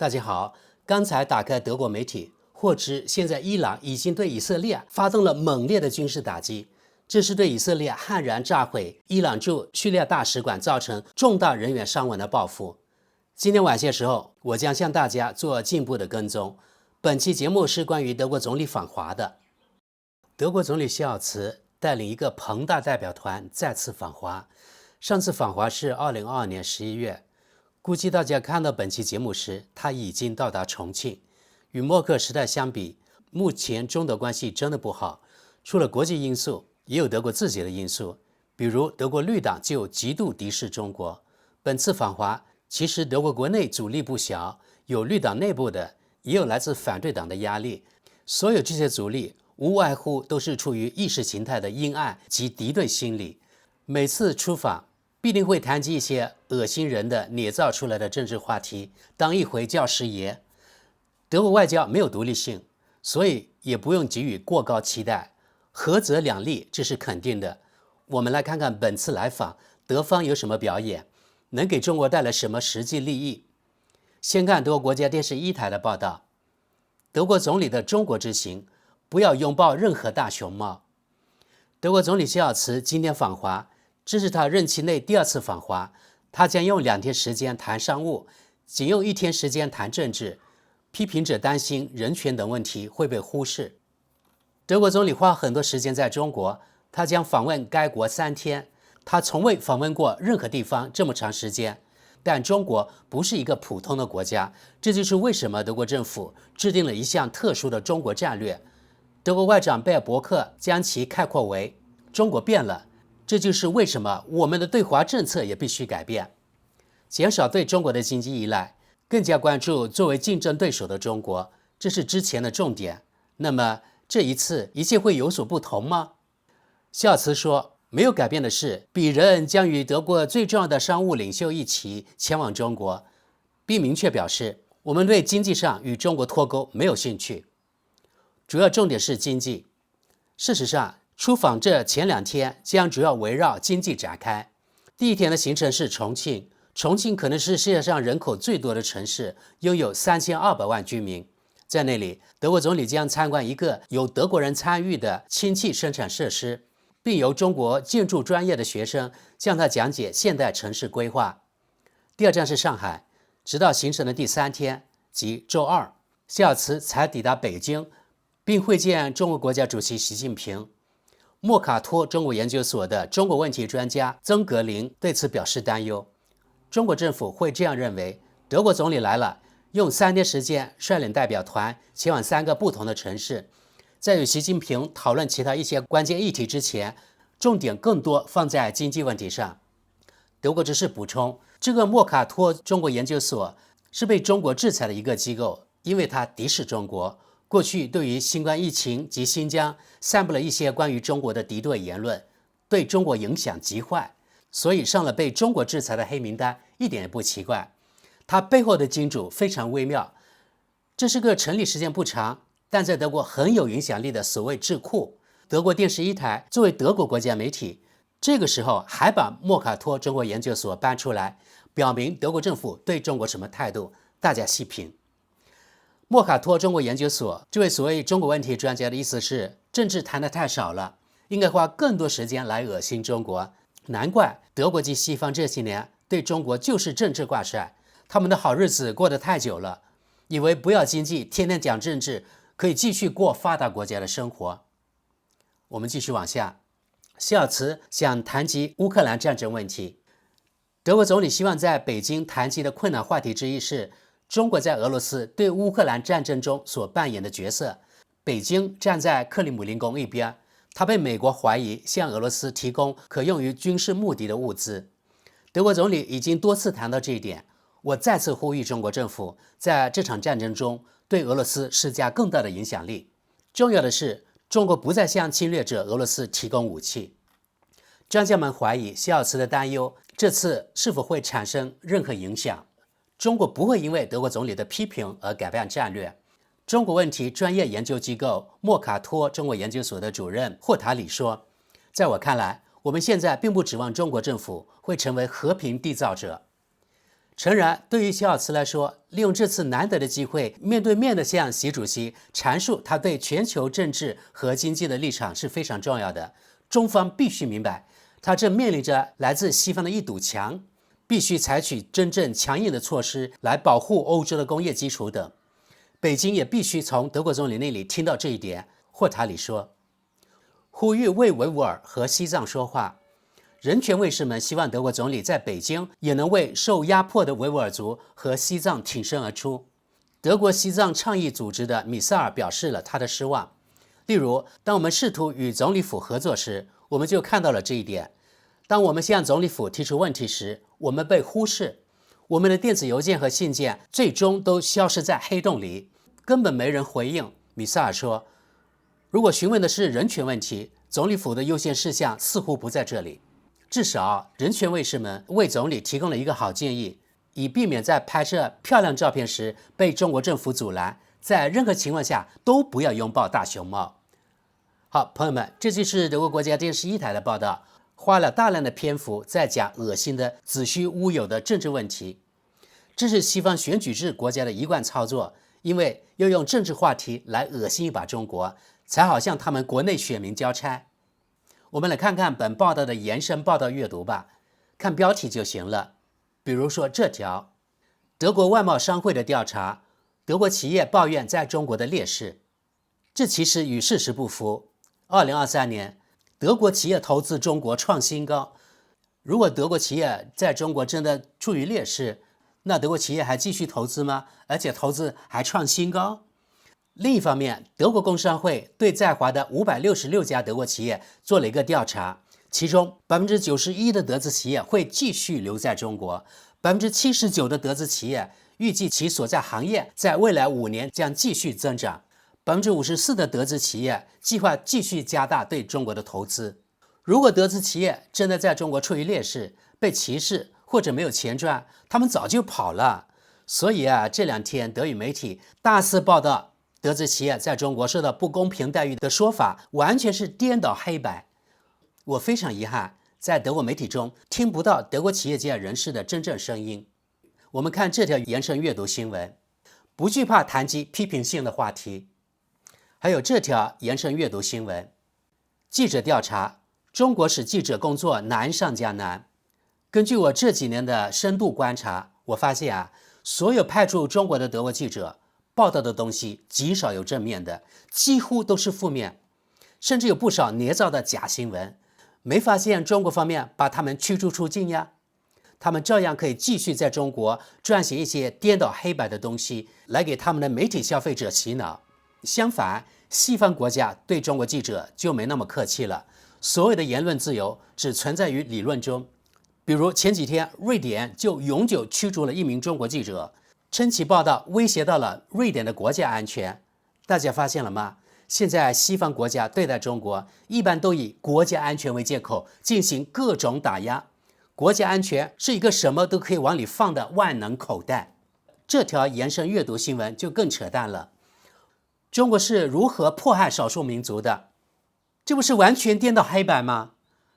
大家好，刚才打开德国媒体，获知现在伊朗已经对以色列发动了猛烈的军事打击，这是对以色列悍然炸毁伊朗驻叙利亚大使馆造成重大人员伤亡的报复。今天晚些时候，我将向大家做进一步的跟踪。本期节目是关于德国总理访华的。德国总理希尔茨带领一个庞大代表团再次访华，上次访华是2022年11月。估计大家看到本期节目时，他已经到达重庆。与默克尔时代相比，目前中德关系真的不好。除了国际因素，也有德国自己的因素，比如德国绿党就极度敌视中国。本次访华，其实德国国内阻力不小，有绿党内部的，也有来自反对党的压力。所有这些阻力，无外乎都是出于意识形态的阴暗及敌对心理。每次出访，必定会谈及一些恶心人的捏造出来的政治话题，当一回教师爷。德国外交没有独立性，所以也不用给予过高期待，合则两利，这是肯定的。我们来看看本次来访，德方有什么表演，能给中国带来什么实际利益。先看德国国家电视1台的报道，德国总理的中国之行，不要拥抱任何大熊猫。德国总理希尔茨今天访华，这是他任期内第2次访华，他将用2天时间谈商务，仅用1天时间谈政治。批评者担心人权等问题会被忽视。德国总理花很多时间在中国，他将访问该国3天，他从未访问过任何地方这么长时间。但中国不是一个普通的国家，这就是为什么德国政府制定了一项特殊的中国战略。德国外长贝尔伯克将其概括为中国变了，这就是为什么我们的对华政策也必须改变，减少对中国的经济依赖，更加关注作为竞争对手的中国，这是之前的重点。那么这一次一切会有所不同吗？希尔茨说，没有改变的是，鄙人将与德国最重要的商务领袖一起前往中国，并明确表示，我们对经济上与中国脱钩没有兴趣。主要重点是经济。事实上，出访这前2天将主要围绕经济展开。第1天的行程是重庆，重庆可能是世界上人口最多的城市，拥有3200万居民。在那里，德国总理将参观一个由德国人参与的氢气生产设施，并由中国建筑专业的学生向他讲解现代城市规划。第2站是上海，直到行程的第3天，即周二，希尔茨才抵达北京，并会见中国国家主席习近平。莫卡托中国研究所的中国问题专家曾格林对此表示担忧。中国政府会这样认为，德国总理来了，用3天时间率领代表团前往3个不同的城市，在与习近平讨论其他一些关键议题之前，重点更多放在经济问题上。德国只是补充，这个莫卡托中国研究所是被中国制裁的一个机构，因为它敌视中国，过去对于新冠疫情及新疆散布了一些关于中国的敌对言论，对中国影响极坏，所以上了被中国制裁的黑名单一点也不奇怪。它背后的金主非常微妙，这是个成立时间不长，但在德国很有影响力的所谓智库。德国电视1台作为德国国家媒体，这个时候还把莫卡托中国研究所搬出来，表明德国政府对中国什么态度，大家细品。莫卡托中国研究所这位所谓中国问题专家的意思是，政治谈得太少了，应该花更多时间来恶心中国。难怪德国及西方这些年对中国就是政治挂帅，他们的好日子过得太久了，以为不要经济，天天讲政治，可以继续过发达国家的生活。我们继续往下，希尔茨想谈及乌克兰战争问题。德国总理希望在北京谈及的困难话题之一是中国在俄罗斯对乌克兰战争中所扮演的角色。北京站在克里姆林宫一边，他被美国怀疑向俄罗斯提供可用于军事目的的物资。德国总理已经多次谈到这一点，我再次呼吁中国政府在这场战争中对俄罗斯施加更大的影响力。重要的是，中国不再向侵略者俄罗斯提供武器。专家们怀疑希尔茨的担忧，这次是否会产生任何影响？中国不会因为德国总理的批评而改变战略。中国问题专业研究机构莫卡托中国研究所的主任霍塔里说，在我看来，我们现在并不指望中国政府会成为和平缔造者。诚然，对于肖尔茨来说，利用这次难得的机会，面对面的向习主席阐述他对全球政治和经济的立场是非常重要的。中方必须明白，他正面临着来自西方的一堵墙，必须采取真正强硬的措施来保护欧洲的工业基础等。北京也必须从德国总理那里听到这一点。霍塔里说，呼吁为维吾尔和西藏说话。人权卫士们希望德国总理在北京也能为受压迫的维吾尔族和西藏挺身而出。德国西藏倡议组织的米塞尔表示了他的失望。例如，当我们试图与总理府合作时，我们就看到了这一点。当我们向总理府提出问题时，我们被忽视。我们的电子邮件和信件最终都消失在黑洞里，根本没人回应。米塞尔说，如果询问的是人权问题，总理府的优先事项似乎不在这里。至少，人权卫士们为总理提供了一个好建议，以避免在拍摄漂亮照片时被中国政府阻拦。在任何情况下都不要拥抱大熊猫。好，朋友们，这就是德国国家电视1台的报道，花了大量的篇幅在讲恶心的子虚乌有的政治问题。这是西方选举制国家的一贯操作，因为要用政治话题来恶心一把中国，才好向他们国内选民交差。我们来看看本报道的延伸报道阅读吧，看标题就行了。比如说这条，德国外贸商会的调查，德国企业抱怨在中国的劣势。这其实与事实不符。2023年，德国企业投资中国创新高。如果德国企业在中国真的处于劣势，那德国企业还继续投资吗？而且投资还创新高？另一方面，德国工商会对在华的566家德国企业做了一个调查，其中91%的德资企业会继续留在中国，79%的德资企业预计其所在行业在未来5年将继续增长，54%的德资企业计划继续加大对中国的投资。如果德资企业真的在中国处于劣势，被歧视或者没有钱赚，他们早就跑了。所以这2天德语媒体大肆报道德资企业在中国受到不公平待遇的说法，完全是颠倒黑白。我非常遗憾，在德国媒体中听不到德国企业界人士的真正声音。我们看这条延伸阅读新闻，不惧怕谈及批评性的话题。还有这条延伸阅读新闻，记者调查，中国使记者工作难上加难。根据我这几年的深度观察，我发现所有派驻中国的德国记者报道的东西极少有正面的，几乎都是负面，甚至有不少捏造的假新闻。没发现中国方面把他们驱逐出境呀？他们照样可以继续在中国撰写一些颠倒黑白的东西，来给他们的媒体消费者洗脑。相反，西方国家对中国记者就没那么客气了，所有的言论自由只存在于理论中。比如前几天，瑞典就永久驱逐了1名中国记者，称其报道威胁到了瑞典的国家安全。大家发现了吗？现在西方国家对待中国一般都以国家安全为借口进行各种打压。国家安全是一个什么都可以往里放的万能口袋。这条延伸阅读新闻就更扯淡了。中国是如何迫害少数民族的？这不是完全颠倒黑白吗？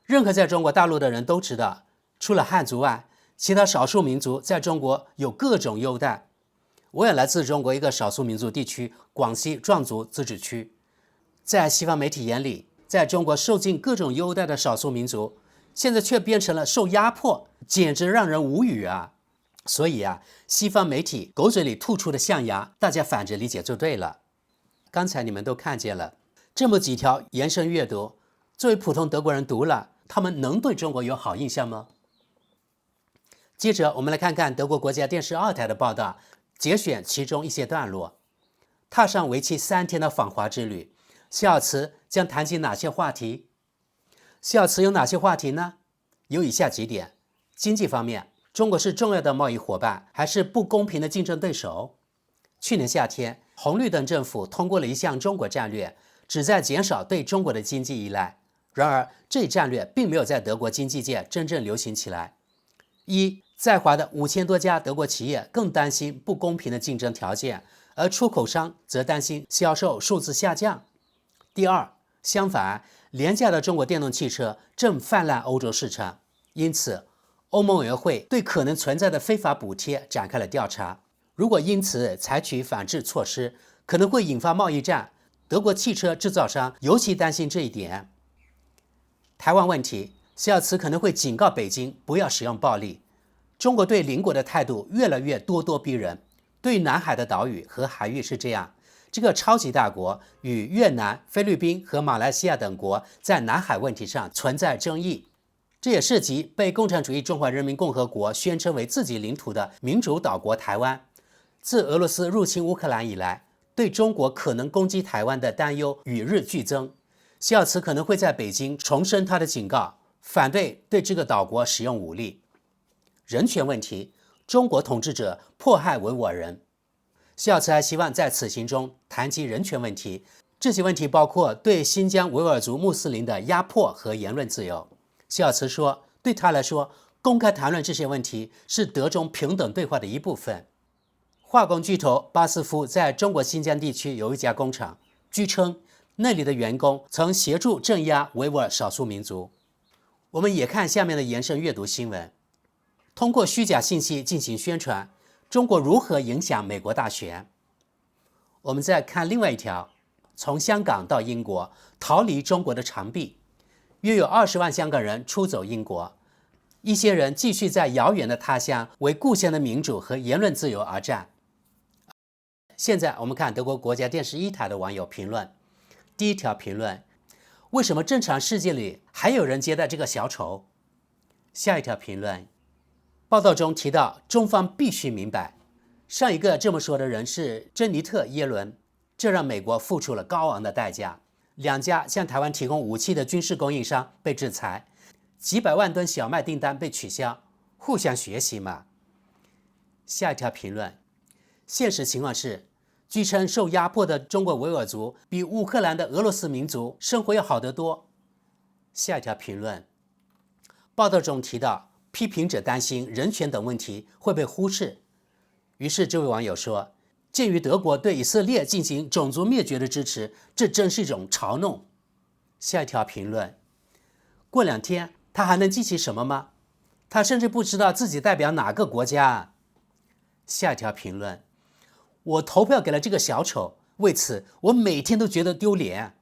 任何在中国大陆的人都知道，除了汉族外，其他少数民族在中国有各种优待。我也来自中国一个少数民族地区——广西壮族自治区。在西方媒体眼里，在中国受尽各种优待的少数民族，现在却变成了受压迫，简直让人无语啊！所以西方媒体狗嘴里吐出的象牙，大家反着理解就对了。刚才你们都看见了，这么几条延伸阅读，作为普通德国人读了，他们能对中国有好印象吗？接着我们来看看德国国家电视2台的报道，节选其中一些段落。踏上为期3天的访华之旅，肖尔茨将谈及哪些话题？肖尔茨有哪些话题呢？有以下几点：经济方面，中国是重要的贸易伙伴，还是不公平的竞争对手？去年夏天，红绿灯政府通过了一项中国战略，旨在减少对中国的经济依赖。然而，这一战略并没有在德国经济界真正流行起来。在华的5000多家德国企业更担心不公平的竞争条件，而出口商则担心销售数字下降。第二，相反，廉价的中国电动汽车正泛滥欧洲市场，因此欧盟委员会对可能存在的非法补贴展开了调查。如果因此采取反制措施，可能会引发贸易战。德国汽车制造商尤其担心这一点。台湾问题，肖尔茨可能会警告北京不要使用暴力。中国对邻国的态度越来越咄咄逼人。对南海的岛屿和海域是这样，这个超级大国与越南、菲律宾和马来西亚等国在南海问题上存在争议。这也涉及被共产主义中华人民共和国宣称为自己领土的民主岛国台湾。自俄罗斯入侵乌克兰以来，对中国可能攻击台湾的担忧与日俱增。肖尔茨可能会在北京重申他的警告，反对对这个岛国使用武力。人权问题，中国统治者迫害维吾尔人。肖尔茨还希望在此行中谈及人权问题，这些问题包括对新疆维吾尔族穆斯林的压迫和言论自由。肖尔茨说，对他来说，公开谈论这些问题是德中平等对话的一部分。化工巨头巴斯夫在中国新疆地区有一家工厂，据称那里的员工曾协助镇压维吾尔少数民族。我们也看下面的延伸阅读新闻。通过虚假信息进行宣传，中国如何影响美国大选？我们再看另外一条，从香港到英国，逃离中国的长臂。约有20万香港人出走英国，一些人继续在遥远的他乡为故乡的民主和言论自由而战。现在我们看德国国家电视1台的网友评论。第一条评论：为什么正常世界里还有人接待这个小丑？下一条评论：报道中提到中方必须明白，上一个这么说的人是珍妮特·耶伦，这让美国付出了高昂的代价。2家向台湾提供武器的军事供应商被制裁，几百万吨小麦订单被取消，互相学习嘛。下一条评论：现实情况是，据称受压迫的中国维吾尔族比乌克兰的俄罗斯民族生活要好得多。下一条评论：报道中提到，批评者担心人权等问题会被忽视。于是这位网友说，鉴于德国对以色列进行种族灭绝的支持，这真是一种嘲弄。下一条评论：过2天他还能记起什么吗？他甚至不知道自己代表哪个国家。下一条评论：我投票给了这个小丑，为此我每天都觉得丢脸。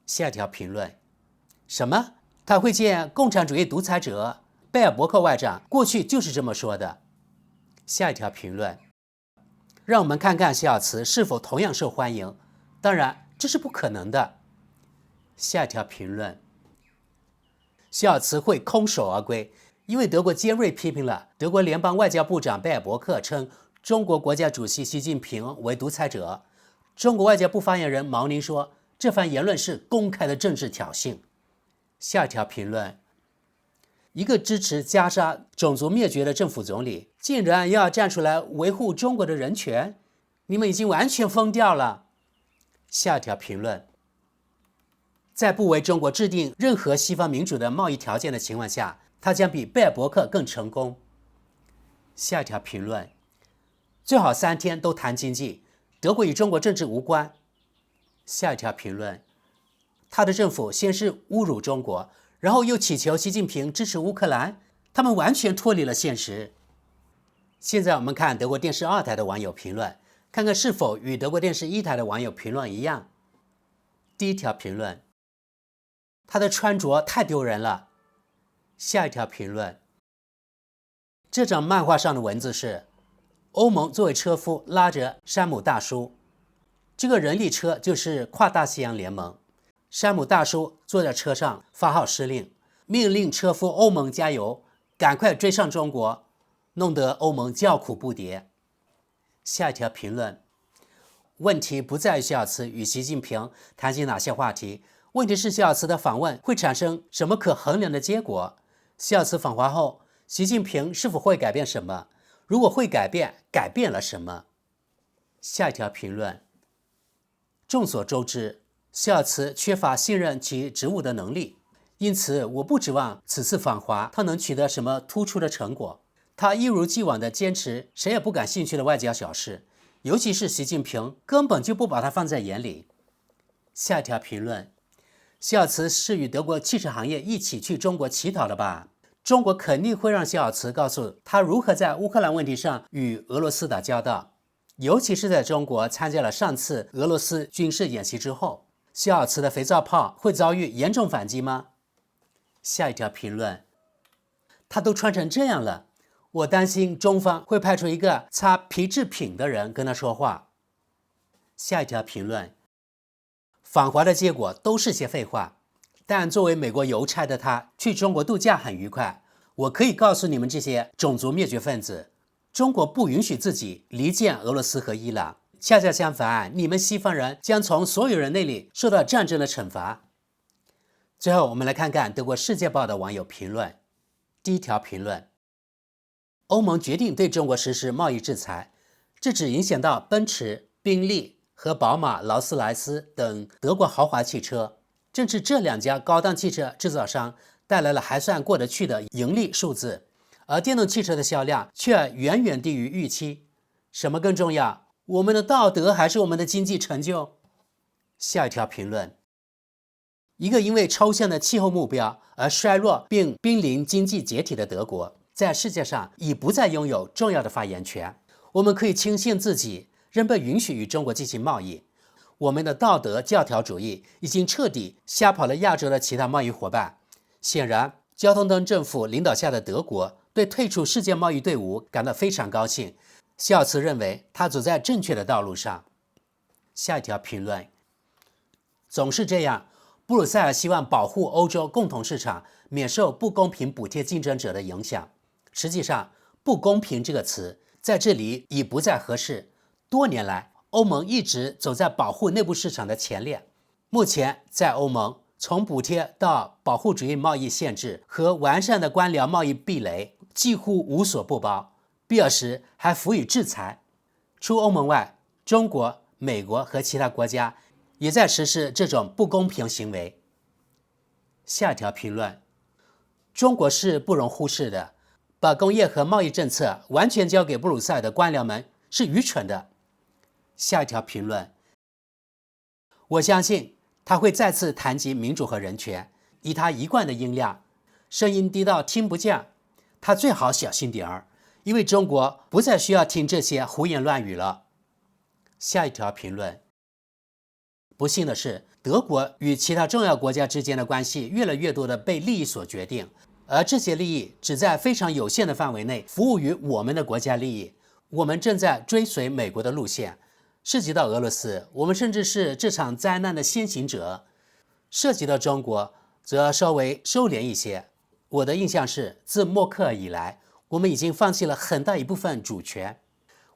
下一条评论：什么？他会见共产主义独裁者？贝尔伯克外长过去就是这么说的。下一条评论：让我们看看肖尔茨是否同样受欢迎。当然，这是不可能的。下一条评论：肖尔茨会空手而归，因为德国尖锐批评了德国联邦外交部长贝尔伯克称中国国家主席习近平为独裁者。中国外交部发言人毛宁说，这番言论是公开的政治挑衅。下一条评论：一个支持加沙种族灭绝的政府总理，竟然要站出来维护中国的人权，你们已经完全疯掉了。下一条评论：在不为中国制定任何西方民主的贸易条件的情况下，他将比贝尔伯克更成功。下一条评论：最好3天都谈经济，德国与中国政治无关。下一条评论：他的政府先是侮辱中国，然后又祈求习近平支持乌克兰，他们完全脱离了现实。现在我们看德国电视2台的网友评论，看看是否与德国电视1台的网友评论一样。第一条评论：他的穿着太丢人了。下一条评论：这张漫画上的文字是欧盟作为车夫拉着山姆大叔，这个人力车就是跨大西洋联盟。山姆大叔坐在车上发号施令，命令车夫欧盟加油，赶快追上中国，弄得欧盟叫苦不迭。下一条评论：问题不在于肖尔茨与习近平谈及哪些话题，问题是肖尔茨的访问会产生什么可衡量的结果？肖尔茨访华后，习近平是否会改变什么？如果会改变，改变了什么？下一条评论：众所周知，肖尔茨缺乏信任其职务的能力，因此我不指望此次访华他能取得什么突出的成果。他一如既往地坚持谁也不感兴趣的外交小事，尤其是习近平根本就不把他放在眼里。下一条评论：肖尔茨是与德国汽车行业一起去中国乞讨的吧？中国肯定会让肖尔茨告诉他如何在乌克兰问题上与俄罗斯打交道，尤其是在中国参加了上次俄罗斯军事演习之后，肖尔茨的肥皂泡会遭遇严重反击吗？下一条评论，他都穿成这样了，我担心中方会派出一个擦皮制品的人跟他说话。下一条评论，访华的结果都是些废话，但作为美国邮差的他去中国度假很愉快。我可以告诉你们这些种族灭绝分子，中国不允许自己离间俄罗斯和伊朗，恰恰相反，你们西方人将从所有人那里受到战争的惩罚。最后我们来看看德国《世界报》的网友评论。第一条评论，欧盟决定对中国实施贸易制裁，这只影响到奔驰、宾利和宝马、劳斯莱斯等德国豪华汽车，正是这两家高档汽车制造商带来了还算过得去的盈利数字，而电动汽车的销量却远远低于预期。什么更重要，我们的道德还是我们的经济成就？下一条评论，一个因为抽象的气候目标而衰落并濒临经济解体的德国，在世界上已不再拥有重要的发言权。我们可以庆幸自己仍被允许与中国进行贸易。我们的道德教条主义已经彻底吓跑了亚洲的其他贸易伙伴。显然，交通灯政府领导下的德国对退出世界贸易队伍感到非常高兴。肖尔茨认为他走在正确的道路上。下一条评论，总是这样，布鲁塞尔希望保护欧洲共同市场免受不公平补贴竞争者的影响。实际上，不公平这个词在这里已不再合适。多年来，欧盟一直走在保护内部市场的前列。目前，在欧盟，从补贴到保护主义贸易限制和完善的官僚贸易壁垒几乎无所不包，必要时还辅以制裁。除欧盟外，中国、美国和其他国家也在实施这种不公平行为。下一条评论，中国是不容忽视的，把工业和贸易政策完全交给布鲁塞尔的官僚们是愚蠢的。下一条评论，我相信他会再次谈及民主和人权，以他一贯的音量，声音低到听不见。他最好小心点儿，因为中国不再需要听这些胡言乱语了。下一条评论，不幸的是，德国与其他重要国家之间的关系越来越多的被利益所决定，而这些利益只在非常有限的范围内服务于我们的国家利益。我们正在追随美国的路线。涉及到俄罗斯，我们甚至是这场灾难的先行者；涉及到中国，则要稍微收敛一些。我的印象是，自默克尔以来，我们已经放弃了很大一部分主权，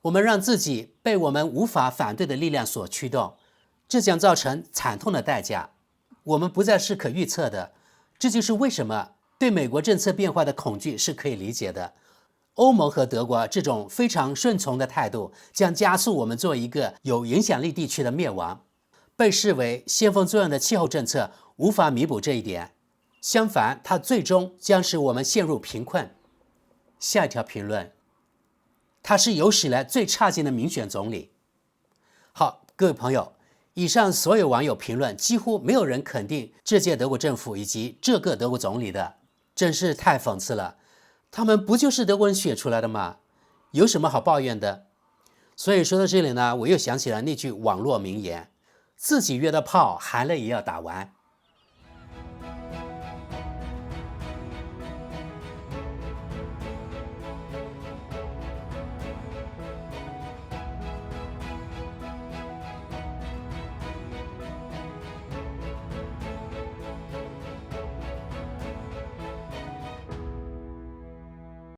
我们让自己被我们无法反对的力量所驱动，这将造成惨痛的代价。我们不再是可预测的，这就是为什么对美国政策变化的恐惧是可以理解的。欧盟和德国这种非常顺从的态度将加速我们作为一个有影响力地区的灭亡。被视为先锋作用的气候政策无法弥补这一点，相反，它最终将使我们陷入贫困。下一条评论，他是有史以来最差劲的民选总理。好，各位朋友，以上所有网友评论几乎没有人肯定这届德国政府以及这个德国总理的，真是太讽刺了。他们不就是德国人选出来的吗？有什么好抱怨的？所以说到这里呢，我又想起了那句网络名言：自己约的炮，含泪也要打完。